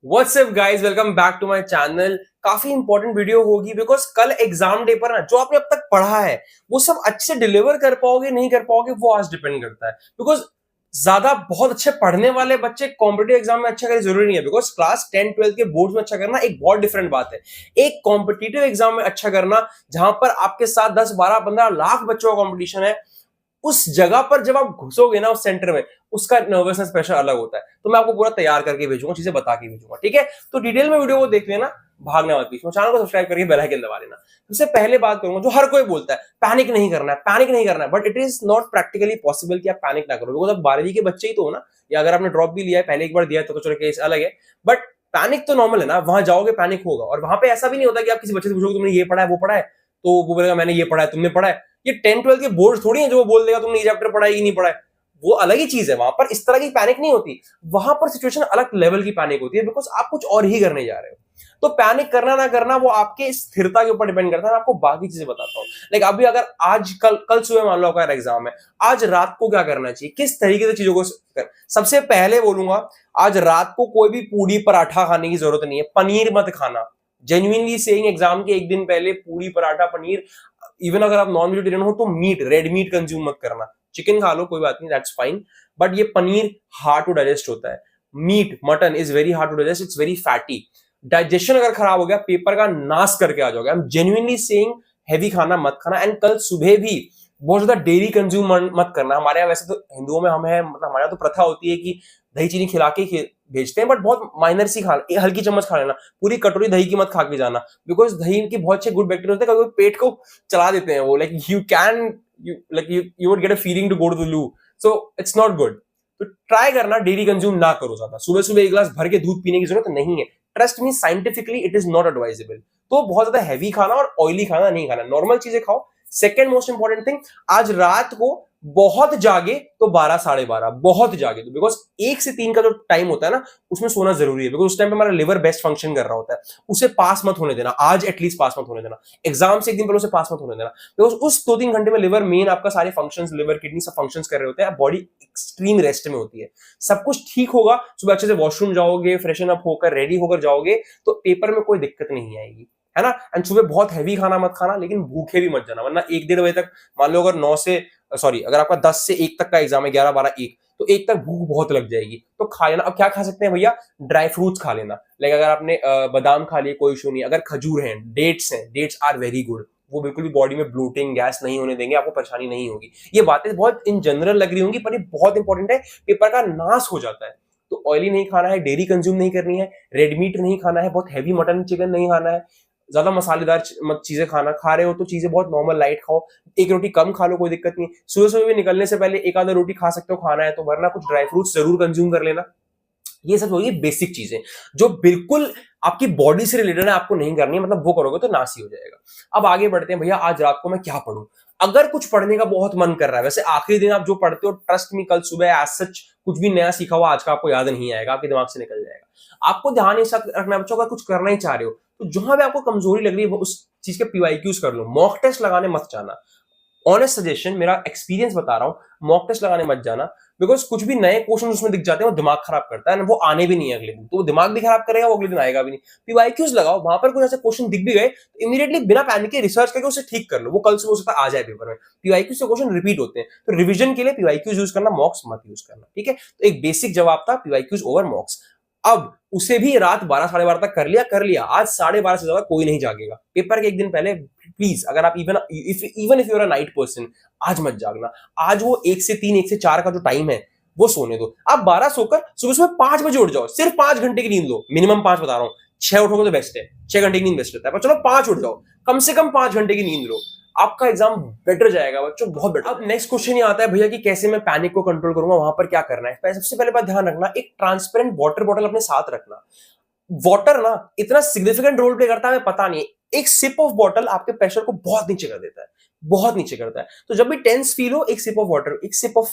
WhatsApp guys, welcome back to my channel. काफी important video होगी because कल exam day पर ना जो आपने अब तक पढ़ा है वो सब अच्छे से डिलीवर कर पाओगे नहीं कर पाओगे वो आज डिपेंड करता है। बिकॉज ज्यादा बहुत अच्छे पढ़ने वाले बच्चे कॉम्पिटेटिव एग्जाम में अच्छा करें जरूरी नहीं है। बिकॉज क्लास 10 12 के बोर्ड में अच्छा करना एक बहुत डिफरेंट बात है। एक कॉम्पिटेटिव एग्जाम में अच्छा करना जहां पर आपके साथ 10 12 15 लाख बच्चों का कॉम्पिटिशन है, उस जगह पर जब आप घुसोगे ना उस सेंटर में, उसका नर्वसनेस प्रेशर अलग होता है। तो मैं आपको पूरा तैयार करके भेजूंगा, चीजें बता के भेजूंगा, ठीक है। तो डिटेल में वीडियो को देख लेना, भागना मत बीच में। चैनल को सब्सक्राइब करके बेल आइकन दबा लेना। सबसे पहले बात करूंगा जो हर कोई बोलता है, पैनिक नहीं करना है, पैनिक नहीं करना है, but it is not practically possible कि आप पैनिक ना करो। बिकॉज आप 12वीं के बच्चे ही तो हो ना, या अगर आपने ड्रॉप भी लिया है, पहले एक बार दिया है तो चलो केस अलग है, बट पैनिक तो नॉर्मल है ना। वहां जाओगे पैनिक होगा, और वहां पे ऐसा भी नहीं होता कि आप किसी बच्चे से पूछोगे तुमने ये पढ़ा है वो पढ़ा है, तो वो बोलेगा मैंने ये पढ़ा है तुमने पढ़ा है। ये 10 12 के बोर्ड थोड़ी है जो वो बोल देगा तुमने ये चैप्टर पढ़ा है कि नहीं पढ़ा है। वो अलग ही चीज है, वहां पर इस तरह की पैनिक नहीं होती। वहां पर सिचुएशन अलग लेवल की पैनिक होती है, बिकॉज आप कुछ और ही करने जा रहे हो। तो पैनिक करना ना करना वो आपके स्थिरता के ऊपर डिपेंड करता है। मैं आपको बाकी चीजें बताता हूँ। लाइक अभी अगर आज कल कल सुबह मान लो आपका एग्जाम है, आज रात को क्या करना चाहिए, किस तरीके से चीजों को सबसे पहले बोलूंगा, आज रात को कोई भी पूड़ी पराठा खाने की जरूरत नहीं है। पनीर मत खाना। जेन्युइनली सेइंग, एग्जाम के एक दिन पहले पूड़ी पराठा पनीर, इवन अगर आप नॉन वेजिटेरियन हो तो मीट, रेड मीट कंज्यूम मत करना। चिकन खा लो कोई बात नहीं, दैट्स फाइन, बट ये पनीर हार्ड टू डाइजेस्ट होता है। Meat mutton is very hard to digest, it's very fatty. Digestion अगर खराब हो गया, पेपर का नाश करके आ जाओगे। I am genuinely saying, heavy खाना मत खाना। एंड कल सुबह भी बहुत ज्यादा डेयरी कंज्यूम मत करना। हमारे यहाँ वैसे तो हिंदुओं में हम है, मतलब हमारे यहाँ तो प्रथा होती है कि दही चीनी खिला के भेजते हैं, बट बहुत माइनर सी खा, एक हल्की चम्मच खा लेना। पूरी कटोरी दही की मत खा के जाना, बिकॉज दही के बहुत अच्छे गुड बैक्टीरिया होते हैं, कभी पेट को चला देते हैं वो। Like you can, you would get a feeling to go to the loo, so it's not good. तो ट्राई करना डेली कंज्यूम ना करो ज्यादा। सुबह सुबह एक गिलास भर के दूध पीने की जरूरत नहीं है। Trust me, scientifically it is not advisable. तो बहुत ज्यादा हैवी खाना और ऑयली खाना नहीं खाना, नॉर्मल चीजें खाओ। सेकेंड मोस्ट इंपॉर्टेंट थिंग, आज रात को बहुत जागे तो 12 12:30, बहुत जागे तो, बिकॉज 1 से 3 का जो टाइम होता है ना, उसमें सोना जरूरी है। बिकॉज उस टाइम पे हमारा लिवर बेस्ट फंक्शन कर रहा होता है। उसे पास मत होने देना, आज एटलीस्ट पास मत होने देना। एग्जाम से एक दिन पहले उसे पास मत होने देना, बिकॉज उस 2 3 घंटे में लिवर मेन आपका सारे फंक्शंस, लिवर किडनी सब फंक्शंस कर रहे होते हैं। बॉडी एक्सट्रीम रेस्ट में होती है। सब कुछ ठीक होगा, सुबह अच्छे से वॉशरूम जाओगे, फ्रेशन अप होकर रेडी होकर जाओगे, तो पेपर में कोई दिक्कत नहीं आएगी, है ना। एंड सुबह बहुत हैवी खाना मत खाना, लेकिन भूखे भी मत जाना, वरना 1 1:30 बजे तक, मान लो अगर 9 से सॉरी अगर आपका 10 से 1 तक का एग्जाम है, 11 12 1, तो 1 तक भूख बहुत लग जाएगी। तो खा लेना। अब क्या खा सकते हैं भैया, ड्राई फ्रूट्स खा लेना। लाइक अगर आपने बादाम खा लिए कोई इशू नहीं, अगर खजूर है, डेट्स हैं, डेट्स आर वेरी गुड। वो बिल्कुल भी बॉडी में ब्लोटिंग गैस नहीं होने देंगे, आपको परेशानी नहीं होगी। ये बातें बहुत इन जनरल लग रही होंगी, पर ये बहुत इंपॉर्टेंट है। पेपर का नाश हो जाता है। तो ऑयली नहीं खाना है, डेयरी कंज्यूम नहीं करनी है, रेड मीट नहीं खाना है, बहुत हैवी मटन चिकन नहीं खाना है, ज्यादा मसालेदार चीजें खाना, खा रहे हो तो चीजें बहुत नॉर्मल लाइट खाओ। एक रोटी कम खा लो, कोई दिक्कत नहीं। सुबह सुबह भी निकलने से पहले एक आधा रोटी खा सकते हो, खाना है तो, वरना कुछ ड्राई फ्रूट्स जरूर कंज्यूम कर लेना। ये सब होगी बेसिक चीजें जो बिल्कुल आपकी बॉडी से रिलेटेड है, आपको नहीं करनी है, मतलब वो करोगे तो नाश ही हो जाएगा। अब आगे बढ़ते हैं भैया, आज रात को मैं क्या पढ़ूं। अगर कुछ पढ़ने का बहुत मन कर रहा है, वैसे आखिरी दिन आप जो पढ़ते हो, ट्रस्ट मी, कल सुबह एज सच कुछ भी नया सीखा हुआ आज का आपको याद नहीं आएगा, आपके दिमाग से निकल जाएगा। आपको ध्यान इस वक्त रखना है बच्चों, अगर कुछ करना ही चाह रहे हो तो जहां भी आपको कमजोरी लग रही है उस चीज के पीवाईक्यूज कर लो। मॉक टेस्ट लगाने मत जाना। ऑनेस्ट सजेशन, मेरा एक्सपीरियंस बता रहा हूं, मॉक टेस्ट लगाने मत जाना। बिकॉज कुछ भी नए क्वेश्चन उसमें दिख जाते हैं, वो दिमाग खराब करता है, वो आने भी नहीं है अगले दिन, तो वो दिमाग भी खराब करेगा, वो अगले दिन आएगा भी नहीं। पीवाईक्यूज लगाओ, वहां पर कुछ ऐसे क्वेश्चन दिख भी गए तो इमीडिएटली बिना पैनिक के रिसर्च करके उसे ठीक कर लो, वो कल से हो सकता आ जाए पेपर में। पीवाईक्यूज से क्वेश्चन रिपीट होते हैं, तो रिवीजन के लिए पीवाईक्यूज यूज करना, मॉक्स मत यूज करना, ठीक है। तो एक बेसिक जवाब था, पीवाईक्यूज ओवर मॉक्स। अब उसे भी रात 12 12:30 तक कर लिया। आज 12:30 से ज्यादा कोई नहीं जागेगा। पेपर के एक दिन पहले प्लीज, अगर आप even if you are a night person, आज मत जागना। आज वो 1 से 3 1 से 4 का जो टाइम है वो सोने दो। आप 12 सोकर सुबह सुबह 5 बजे उठ जाओ, सिर्फ 5 घंटे की नींद लो, मिनिमम 5 बता रहा हूं। 6 उठोगे तो बेस्ट है, 6 घंटे की नींद बेस्ट रहता है, पर चलो 5 उठ जाओ, कम से कम 5 घंटे की नींद लो। आपका एग्जाम बेटर जाएगा बच्चों, बहुत बेटर। अब नेक्स्ट क्वेश्चन ये आता है भैया कि कैसे मैं पैनिक को कंट्रोल करूंगा, वहां पर क्या करना है। सबसे पहले बात ध्यान रखना, एक ट्रांसपेरेंट वाटर बॉटल अपने साथ रखना। वाटर ना इतना सिग्निफिकेंट रोल प्ले करता है हमें पता नहीं है। एक सिप ऑफ वाटर आपके प्रेशर को बहुत नीचे कर देता है, बहुत नीचे करता है। तो जब भी टेंस फील हो, एक सिप ऑफ वाटर, एक सिप ऑफ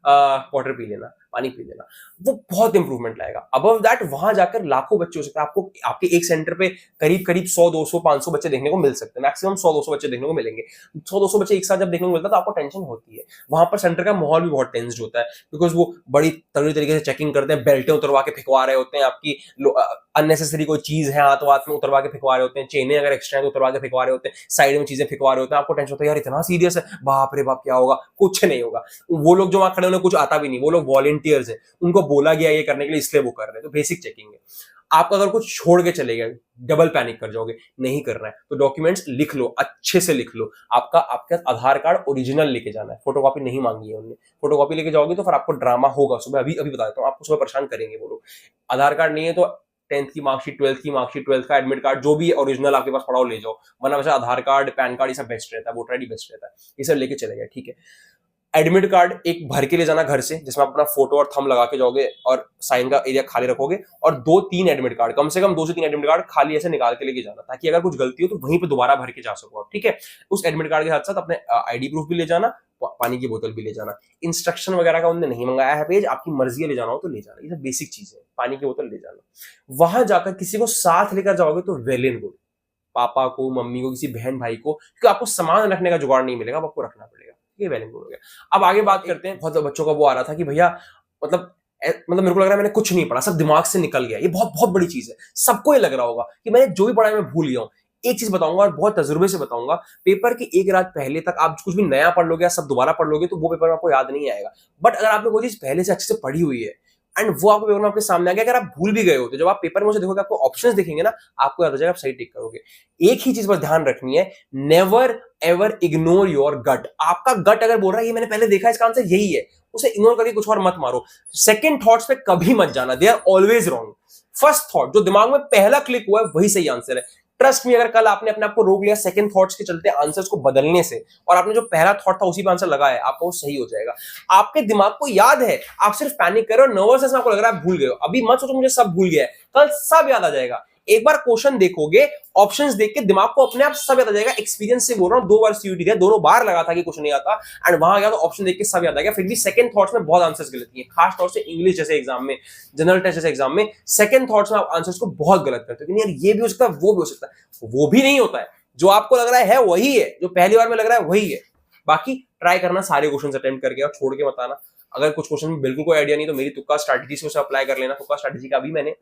वाटर पी लेना, पानी पी लेना, वो बहुत इंप्रूवमेंट लाएगा। अबव दैट वहां जाकर लाखों बच्चे हो सकते हैं, आपको आपके एक सेंटर पे करीब करीब 100 200 500 बच्चे देखने को मिल सकते हैं, मैक्सिमम 100 200 बच्चे देखने को मिलेंगे। 100 200 बच्चे एक साथ जब देखने को मिलता है तो आपको टेंशन होती है। वहां पर सेंटर का माहौल भी बहुत टेंस्ड होता है, बिकॉज वो बड़ी तगड़ी तरीके से चेकिंग करते हैं, बेल्टें उतरवा के फिकवा रहे होते हैं, आपकी अननेसेसरी कोई चीज है हाथ वाथ में उतरवा के फिकवा रहे होते हैं, चेनें अगर एक्स्ट्रा है तो उतरवा के फिकवा रहे होते हैं, साइड में चीजें फिकवा रहे होते हैं। आपको टेंशन होता है यार इतना सीरियस है, बाप रे बाप क्या होगा, कुछ नहीं होगा। वो लोग जो वहां खड़े उन्हें कुछ आता भी नहीं, वो लोग वॉलंटियर्स है, उनको बोला गया ये करने के लिए इसलिए वो कर रहे हैं, तो बेसिक चेकिंग है। आप अगर कुछ छोड़ के चले गए, डबल पैनिक कर जाओगे, नहीं करना है तो डॉक्यूमेंट्स लिख लो, अच्छे से लिख लो। आपका आधार कार्ड ओरिजिनल लेके जाना है, फोटोकॉपी नहीं मांगी है उन्होंने। फोटोकॉपी लेके जाओगे तो फिर आपको ड्रामा होगा सुबह, अभी अभी बता देता हूँ, आपको सुबह परेशान करेंगे वो लोग। आधार कार्ड नहीं है तो 10th की मार्कशीट, 12th की मार्कशीट, 12th का एडमिट कार्ड, जो भी ओरिजिनल आपके पास पड़ा हो ले जाओ, वरना वैसे आधार कार्ड, पैन कार्ड ये सब बेस्ट रहता है, वोटर आईडी बेस्ट रहता है, ये सब लेके चले गए, ठीक है। एडमिट कार्ड एक भर के ले जाना घर से, जिसमें आप अपना फोटो और थंब लगा के जाओगे और साइन का एरिया खाली रखोगे, और 2-3 एडमिट कार्ड, कम से कम 2 से 3 एडमिट कार्ड खाली ऐसे निकाल के लेके जाना, ताकि अगर कुछ गलती हो तो वहीं पे दोबारा भर के जा सको आप, ठीक है। उस एडमिट कार्ड के साथ साथ अपने आईडी प्रूफ भी ले जाना, पानी की बोतल भी ले जाना। इंस्ट्रक्शन वगैरह का उन्होंने नहीं मंगाया है पेज, आपकी मर्जी है ले जाना हो तो ले जाना, ये सब बेसिक चीज है। पानी की बोतल ले जाना, वहां जाकर किसी को साथ लेकर जाओगे तो वेल एंड गुड, पापा को, मम्मी को, किसी बहन भाई को, क्योंकि आपको सामान रखने का जुगाड़ नहीं मिलेगा, आपको रखना पड़ेगा, ये वेल एंड गुड हो गया। अब आगे बात करते हैं, बहुत बच्चों का वो आ रहा था कि भैया मतलब मेरे को लग रहा है मैंने कुछ नहीं पढ़ा, सब दिमाग से निकल गया। ये बहुत बहुत बड़ी चीज है, सबको ये लग रहा होगा कि मैंने जो भी पढ़ा है मैं भूल गया हूं। एक चीज बताऊंगा और बहुत तजुर्बे से बताऊंगा, पेपर की एक रात पहले तक आप कुछ भी नया पढ़ लोगे या सब दोबारा पढ़ लोगे तो वो पेपर में आपको याद नहीं आएगा। बट अगर आपने कोई चीज पहले से अच्छे से पढ़ी हुई है एंड वो आपको पेपर में आपके सामने आ गया, अगर आप भूल भी गए हो तो जब आप पेपर में उसे देखोगे, आपको ऑप्शंस दिखेंगे ना, आपको याद हो जाएगा, आप सही टिक करोगे। एक ही चीज पर ध्यान रखनी है, never ever ignore your gut. आपका गट अगर बोल रहा है ये मैंने पहले देखा, इसका आंसर यही है, उसे इग्नोर करके कुछ और मत मारो। सेकंड थॉट्स पे कभी मत जाना, they are always wrong. First thought जो दिमाग में पहला क्लिक हुआ है वही सही आंसर है। ट्रस्ट में, अगर कल आपने अपने आप को रोक लिया सेकंड थॉट्स के चलते आंसर्स को बदलने से, और आपने जो पहला थॉट था उसी पे आंसर लगाया है, आपका वो सही हो जाएगा। आपके दिमाग को याद है, आप सिर्फ पैनिक कर रहे हो, नर्वसनेस में आपको लग रहा है भूल गए हो। अभी मत सोचो मुझे सब भूल गया है, कल सब याद आ जाएगा। एक बार क्वेश्चन देखोगे, ऑप्शंस देख के दिमाग को अपने आप सब याद आ जाएगा। एक्सपीरियंस से बोल रहा हूं, 2 बार सीयूटी दिया, दोनों बार लगा था कि कुछ नहीं आता, एंड वहां गया तो ऑप्शन देख के सब याद आ गया। फिर भी सेकंड थॉट्स में बहुत आंसर्स गलत किए, खास तौर से इंग्लिश जैसे एग्जाम में, जनरल टेस्ट जैसे एग्जाम में सेकंड थॉट्स में आप आंसर्स को बहुत गलत करते हो कि यार ये भी हो सकता है, वो भी हो सकता है। वो भी नहीं होता है, जो आपको लग रहा है वही है, जो पहली बार में लग रहा है वही है। बाकी ट्राई करना सारे क्वेश्चन अटेम्प्ट करके, और छोड़ के मत आना। अगर कुछ क्वेश्चन में बिल्कुल कोई आइडिया नहीं तो मेरी तुक्का स्ट्रैटेजी से उसे अप्लाई कर लेना। तुक्का स्ट्रैटेजी का भी मैंने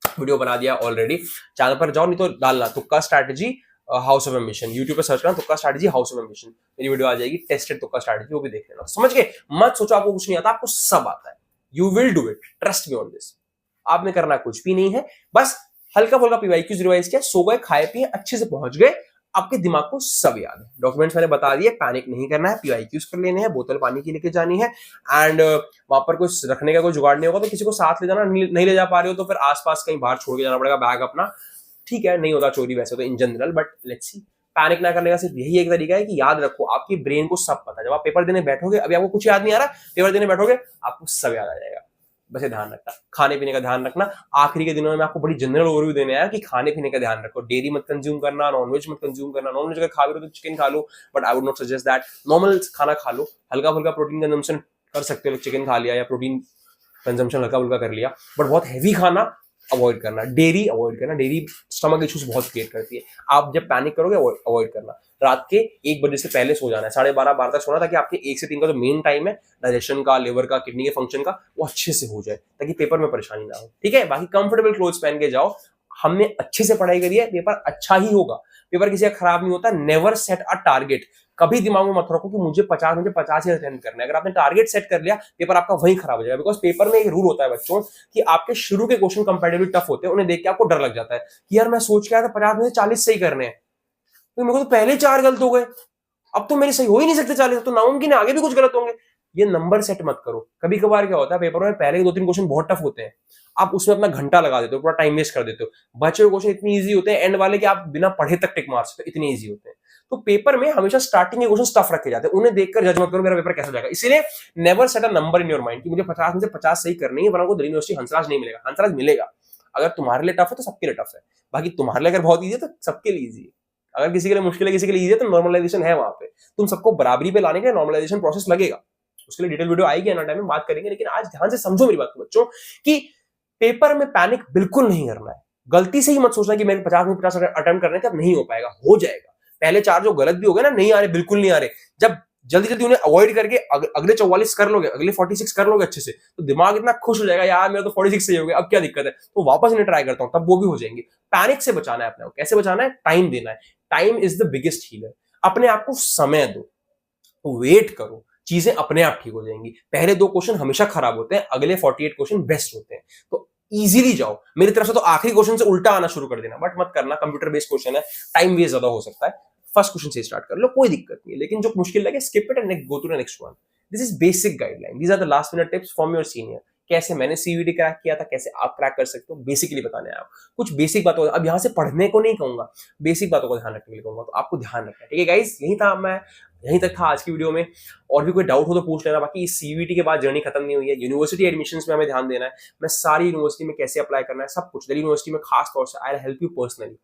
वीडियो बना दिया ऑलरेडी, चैनल पर जाओ, नहीं तो डालना तुक्का strategy house of ambition, YouTube पे सर्च करना तुक्का स्ट्रैटेजी हाउस ऑफ एम्बिशन, मेरी वीडियो आ जाएगी, टेस्टेड तुक्का स्ट्रैटेजी, वो भी देख लेना। समझ गए? मत सोचो आपको कुछ नहीं आता, आपको सब आता है। You will do it, trust me on this. आपने करना कुछ भी नहीं है, बस हल्का फुल्का पीवाईक्यूज रिवाइज किया, सो गए, खाए पिए, अच्छे से पहुंच गए, आपके दिमाग को सब याद है। डॉक्यूमेंट्स मैंने बता दिए, पैनिक नहीं करना है, पीवाईक्यूज कर लेने हैं, बोतल पानी की लेके जानी है, एंड वहां पर कुछ रखने का कोई जुगाड़ नहीं होगा तो किसी को साथ ले जाना, नहीं ले जा पा रहे हो तो फिर आसपास कहीं बाहर छोड़ के जाना पड़ेगा बैग अपना, ठीक है। नहीं होता चोरी वैसे तो in general, but let's see. Panic ना करने का सिर्फ यही एक तरीका है कि याद रखो, आपकी ब्रेन को सब पता है। जब आप पेपर देने बैठोगे, अभी आपको कुछ याद नहीं आ रहा, पेपर देने बैठोगे आपको सब याद आ जाएगा। बस ये ध्यान रखना, खाने पीने का ध्यान रखना। आखिरी के दिनों में मैं आपको बड़ी जनरल ओवरव्यू देने आया कि खाने पीने का ध्यान रखो, डेयरी मत कंज्यूम करना, नॉनवेज मत कंज्यूम करना। नॉनवेज अगर खा रहे हो तो चिकन खा लो, but I would not suggest that. Normal खाना खा लो, हल्का फुल्का प्रोटीन कंजम्पशन कर सकते हो, चिकन खा लिया या प्रोटीन कंजम्पशन हल्का फुल्का कर लिया, बट बहुत हैवी खाना अवॉइड करना। डेयरी अवॉइड करना, डेयरी स्टमक इश्यूज बहुत क्रिएट करती है। आप जब पैनिक करोगे अवॉइड करना। रात के 1 बजे से पहले सो जाना है, 12:30 तक सोना, ताकि आपके 1 से 3 का जो मेन टाइम है डाइजेशन का, लिवर का, किडनी के फंक्शन का, वो अच्छे से हो जाए, ताकि पेपर में परेशानी ना हो, ठीक है। बाकी कंफर्टेबल क्लोथ्स पहन के जाओ। हमने अच्छे से पढ़ाई करी है, पेपर अच्छा ही होगा, पेपर किसी का खराब नहीं होता। नेवर सेट अ टारगेट, कभी दिमाग में मत रखो कि मुझे 50 ही अटेम्प्ट करना है। अगर आपने टारगेट सेट कर लिया, पेपर आपका वहीं खराब हो जाएगा। बिकॉज पेपर में एक रूल होता है बच्चों कि आपके शुरू के क्वेश्चन कंपैरेटिवली टफ होते हैं, उन्हें देख के आपको डर लग जाता है कि यार मैं सोच के आया था 50 में से 40 सही करने हैं, तो मेरे को तो पहले 4 गलत हो गए, अब तो मेरे सही हो ही नहीं सकते 40, तो नामुमकिन है आगे भी कुछ गलत होंगे। ये नंबर सेट मत करो। कभी कभार क्या होता है, पेपर में पहले के 2-3 क्वेश्चन बहुत टफ होते हैं, आप उसमें अपना घंटा लगा देते हो, पूरा टाइम वेस्ट कर देते हो। बचे हुए क्वेश्चन इतनी इजी होते हैं एंड वाले कि आप बिना पढ़े तक टिक मार सकते हो, इतने इजी होते हैं। तो पेपर में हमेशा स्टार्टिंग के क्वेश्चन टफ रखे जाते हैं, उन्हें देखकर जज मत करो मेरा पेपर कैसा जाएगा। इसीलिए never set a number in your mind कि मुझे 50 में से 50 सही करनी है, वरना को दिल्ली यूनिवर्सिटी हंसराज नहीं मिलेगा। हंसराज मिलेगा, अगर तुम्हारे लिए टफ है तो सबके लिए टफ है। बाकी तुम्हारे लिए अगर बहुत ईजी है तो सबके लिए ईजी है। अगर किसी के लिए मुश्किल है, किसी के लिए ईजी है, तो नॉर्मलाइजेशन है वहां पे। तुम सबको बराबरी पे लाने के लिए नॉर्मलाइजेशन प्रोसेस लगेगा, उसके लिए डिटेल वीडियो आएगी, अनदर टाइम में बात करेंगे। लेकिन आज ध्यान से समझो मेरी बात को बच्चों, कि पेपर में पैनिक बिल्कुल नहीं करना है। गलती से ही मत सोचना कि मेरे 50 में 50 अटेम्प्ट करने का नहीं हो पाएगा, हो जाएगा। पहले 4 जो गलत भी हो गए ना, नहीं आ रहे, बिल्कुल नहीं आ रहे, जब जल्दी जल्दी उन्हें अवॉइड करके अगले 44 कर लोगे, अगले 46 कर लोगे अच्छे से, तो दिमाग इतना खुश हो जाएगा, यार मेरा तो 46 सही हो गया, अब क्या दिक्कत है, तो वापस इन्हें ट्राई करता हूं, तब वो भी हो जाएंगे। पैनिक से बचाना है अपने को। कैसे बचाना है? टाइम देना है। Time is the biggest healer. अपने आप को समय दो, वेट करो, चीजें अपने आप ठीक हो जाएंगी। पहले 2 क्वेश्चन हमेशा खराब होते हैं, अगले 48 क्वेश्चन बेस्ट होते हैं। तो इजीली जाओ। मेरी तरफ से तो आखिरी क्वेश्चन से उल्टा आना शुरू कर देना, बट मत करना, कंप्यूटर बेस्ड क्वेश्चन है, टाइम वेस्ट ज्यादा हो सकता है। फर्स्ट क्वेश्चन से स्टार्ट कर लो, कोई दिक्कत नहीं है। लेकिन जो मुश्किल लगे skip it and go to the next one. This is basic guideline, these are the last minute tips from your senior. कैसे मैंने सीवीटी क्रैक किया था, कैसे आप क्रैक कर सकते हो, बेसिकली बताने आया हूं। कुछ बेसिक बातों, अब यहां से पढ़ने को नहीं कहूंगा, बेसिक बातों को ध्यान रखने के लिए कहूंगा, तो आपको ध्यान रखना है। ठीक है गाइस, यहीं तक था आज की वीडियो में। और भी कोई डाउट हो तो पूछ लेना। बाकी इस सीवीटी के बाद जर्नी खत्म नहीं हुई है, यूनिवर्सिटी एडमिशंस में हमें ध्यान देना है। मैं सारी यूनिवर्सिटी में कैसे अप्लाई करना है, सब कुछ दिल्ली यूनिवर्सिटी में खास तौर से I will help you personally,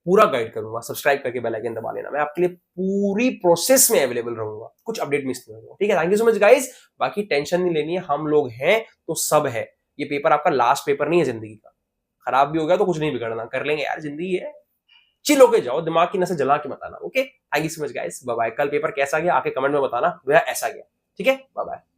पूरा गाइड करूंगा। सब्सक्राइब करके बेल आइकन दबा लेना, मैं आपके लिए पूरी प्रोसेस में अवेलेबल रहूंगा, कुछ अपडेट मिस नहीं होगा। ठीक है, thank you so much guys. बाकी टेंशन नहीं लेनी है, हम लोग हैं तो सब है। ये पेपर आपका लास्ट पेपर नहीं है जिंदगी का। खराब भी हो गया तो कुछ नहीं बिगड़ना, कर लेंगे यार, जिंदगी है। चिल होके जाओ, दिमाग की नसें जला के बताना। Okay, thank you so much guys, bye bye. कल पेपर कैसा गया आके कमेंट में बताना, भैया ऐसा गया। ठीक है, बाय बाय।